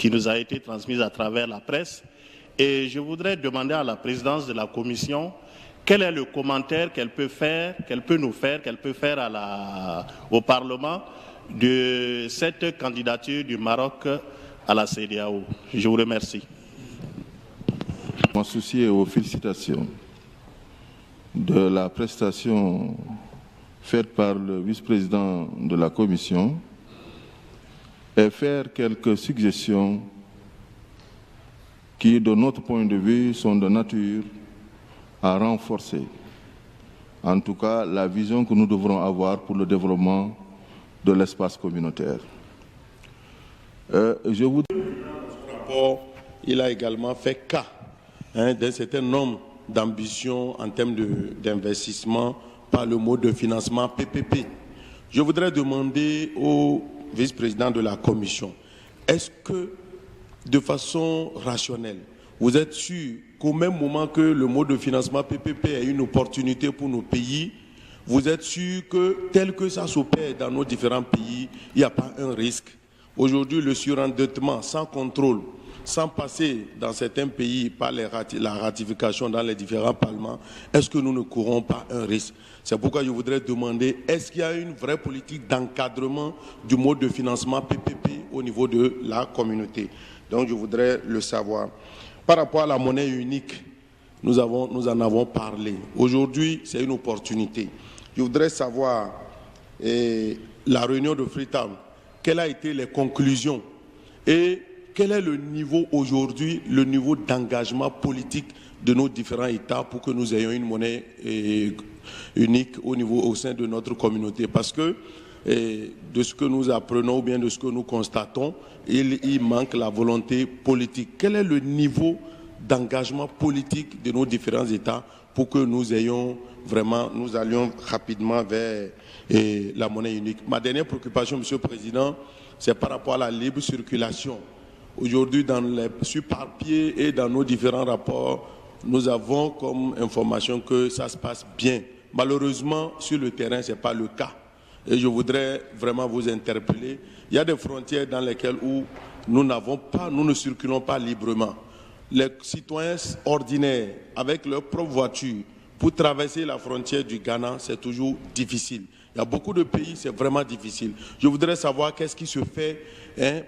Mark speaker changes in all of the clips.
Speaker 1: qui nous a été transmise à travers la presse. Et je voudrais demander à la présidence de la commission quel est le commentaire qu'elle peut faire, qu'elle peut faire au Parlement de cette candidature du Maroc à la CEDEAO. Je vous remercie.
Speaker 2: M'associer aux félicitations de la prestation faite par le vice-président de la Commission et faire quelques suggestions qui, de notre point de vue, sont de nature à renforcer, en tout cas, la vision que nous devrons avoir pour le développement de l'espace communautaire. Je voudrais...
Speaker 3: Ce rapport, il a également fait cas d'un certain nombre d'ambitions en termes d'investissement par le mode de financement PPP. Je voudrais demander au vice-président de la Commission, est-ce que, de façon rationnelle, vous êtes sûr qu'au même moment que le mode de financement PPP est une opportunité pour nos pays, vous êtes sûr que, tel que ça s'opère dans nos différents pays, il n'y a pas un risque? Aujourd'hui, le surendettement sans contrôle, sans passer dans certains pays par la ratification dans les différents parlements, est-ce que nous ne courons pas un risque? C'est pourquoi je voudrais demander, est-ce qu'il y a une vraie politique d'encadrement du mode de financement PPP au niveau de la communauté? Donc je voudrais le savoir. Par rapport à la monnaie unique, nous en avons parlé. Aujourd'hui, c'est une opportunité. Je voudrais savoir, la réunion de Freetown, quelles ont été les conclusions et quel est le niveau aujourd'hui, le niveau d'engagement politique de nos différents États pour que nous ayons une monnaie unique au sein de notre communauté? Parce que de ce que nous apprenons ou bien de ce que nous constatons, il manque la volonté politique. Quel est le niveau d'engagement politique de nos différents États pour que nous allions rapidement vers la monnaie unique? Ma dernière préoccupation, Monsieur le Président, c'est par rapport à la libre circulation. Aujourd'hui, sur papier et dans nos différents rapports, nous avons comme information que ça se passe bien. Malheureusement, sur le terrain, ce n'est pas le cas. Et je voudrais vraiment vous interpeller. Il y a des frontières dans lesquelles nous ne circulons pas librement. Les citoyens ordinaires, avec leur propre voiture, pour traverser la frontière du Ghana, c'est toujours difficile. Il y a beaucoup de pays, c'est vraiment difficile. Je voudrais savoir qu'est-ce qui se fait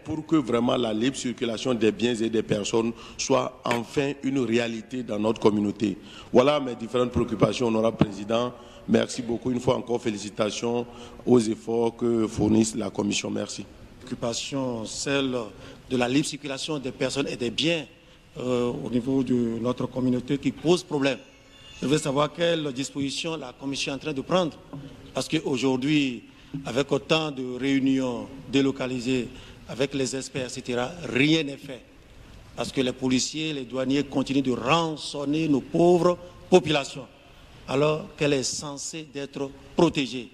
Speaker 3: pour que vraiment la libre circulation des biens et des personnes soit enfin une réalité dans notre communauté. Voilà mes différentes préoccupations, honorable président. Merci beaucoup. Une fois encore, félicitations aux efforts que fournisse la Commission. Merci.
Speaker 4: Préoccupation, celle de la libre circulation des personnes et des biens au niveau de notre communauté qui pose problème. Je veux savoir quelles dispositions la Commission est en train de prendre. Parce qu'aujourd'hui, avec autant de réunions délocalisées, avec les experts, etc., rien n'est fait. Parce que les policiers, les douaniers continuent de rançonner nos pauvres populations, alors qu'elle est censée être protégée.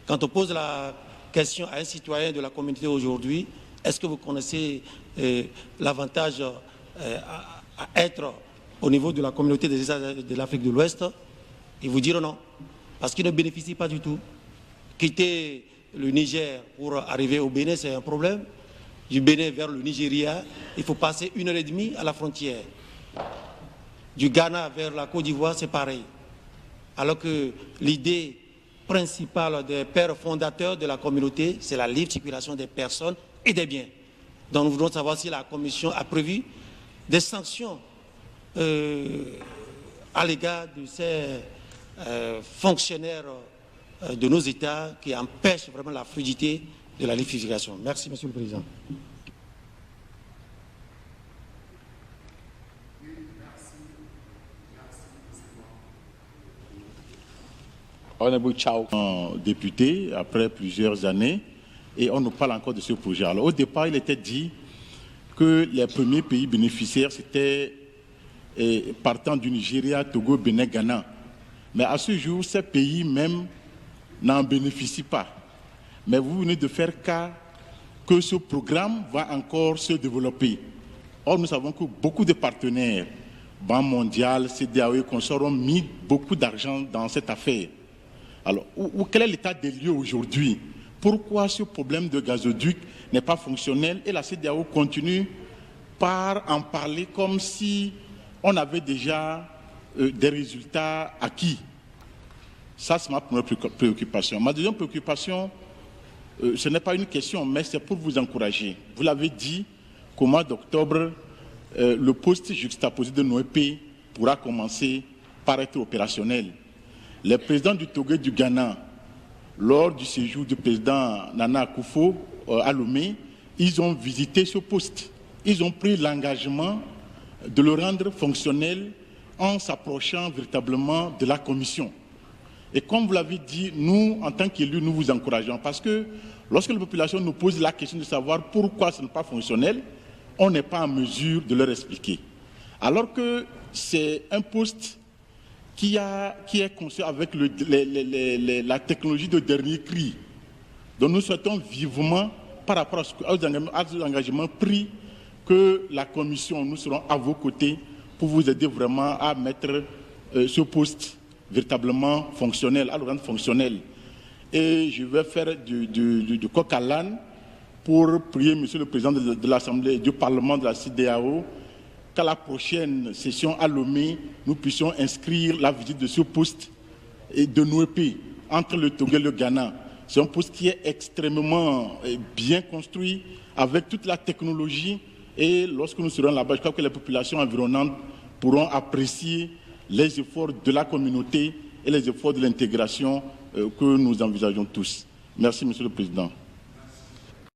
Speaker 4: Quand on pose la question à un citoyen de la communauté aujourd'hui, est-ce que vous connaissez l'avantage à être au niveau de la communauté des États de l'Afrique de l'Ouest? Ils vous diront non, parce qu'ils ne bénéficient pas du tout. Quitter le Niger pour arriver au Bénin, c'est un problème. Du Bénin vers le Nigeria, il faut passer 1h30 à la frontière. Du Ghana vers la Côte d'Ivoire, c'est pareil. Alors que l'idée principale des pères fondateurs de la communauté, c'est la libre circulation des personnes et des biens. Donc nous voulons savoir si la Commission a prévu des sanctions à l'égard de ces fonctionnaires de nos États qui empêchent vraiment la fluidité de la libre circulation. Merci, Monsieur le Président.
Speaker 1: Honorable Chao, député, après plusieurs années, et on nous parle encore de ce projet. Alors, au départ, il était dit que les premiers pays bénéficiaires, c'était partant du Nigeria, Togo, Bénin, Ghana. Mais à ce jour, ces pays même n'en bénéficient pas. Mais vous venez de faire cas que ce programme va encore se développer. Or, nous savons que beaucoup de partenaires, Banque mondiale, CEDEAO et consorts, ont mis beaucoup d'argent dans cette affaire. Alors, quel est l'état des lieux aujourd'hui? Pourquoi ce problème de gazoduc n'est pas fonctionnel et la CEDEAO continue par en parler comme si on avait déjà des résultats acquis. Ça, c'est ma première préoccupation. Ma deuxième préoccupation, ce n'est pas une question, mais c'est pour vous encourager. Vous l'avez dit qu'au mois d'octobre, le poste juxtaposé de Noépé pourra commencer par être opérationnel. Les présidents du Togo et du Ghana, lors du séjour du président Nana Akufo à Lomé, ils ont visité ce poste. Ils ont pris l'engagement de le rendre fonctionnel en s'approchant véritablement de la commission. Et comme vous l'avez dit, nous, en tant qu'élus, nous vous encourageons parce que lorsque la population nous pose la question de savoir pourquoi ce n'est pas fonctionnel, on n'est pas en mesure de leur expliquer. Alors que c'est un poste qui est conçu avec la technologie de dernier cri. Donc nous souhaitons vivement, par rapport aux engagements pris, que la commission, nous serons à vos côtés pour vous aider vraiment à mettre ce poste véritablement fonctionnel, à le rendre fonctionnel. Et je vais faire du coq à l'âne pour prier Monsieur le Président de l'Assemblée du Parlement de la CEDEAO qu'à la prochaine session à Lomé, nous puissions inscrire la visite de ce poste de Noépé entre le Togo et le Ghana. C'est un poste qui est extrêmement bien construit avec toute la technologie et lorsque nous serons là-bas, je crois que les populations environnantes pourront apprécier les efforts de la communauté et les efforts de l'intégration que nous envisageons tous. Merci, Monsieur le Président.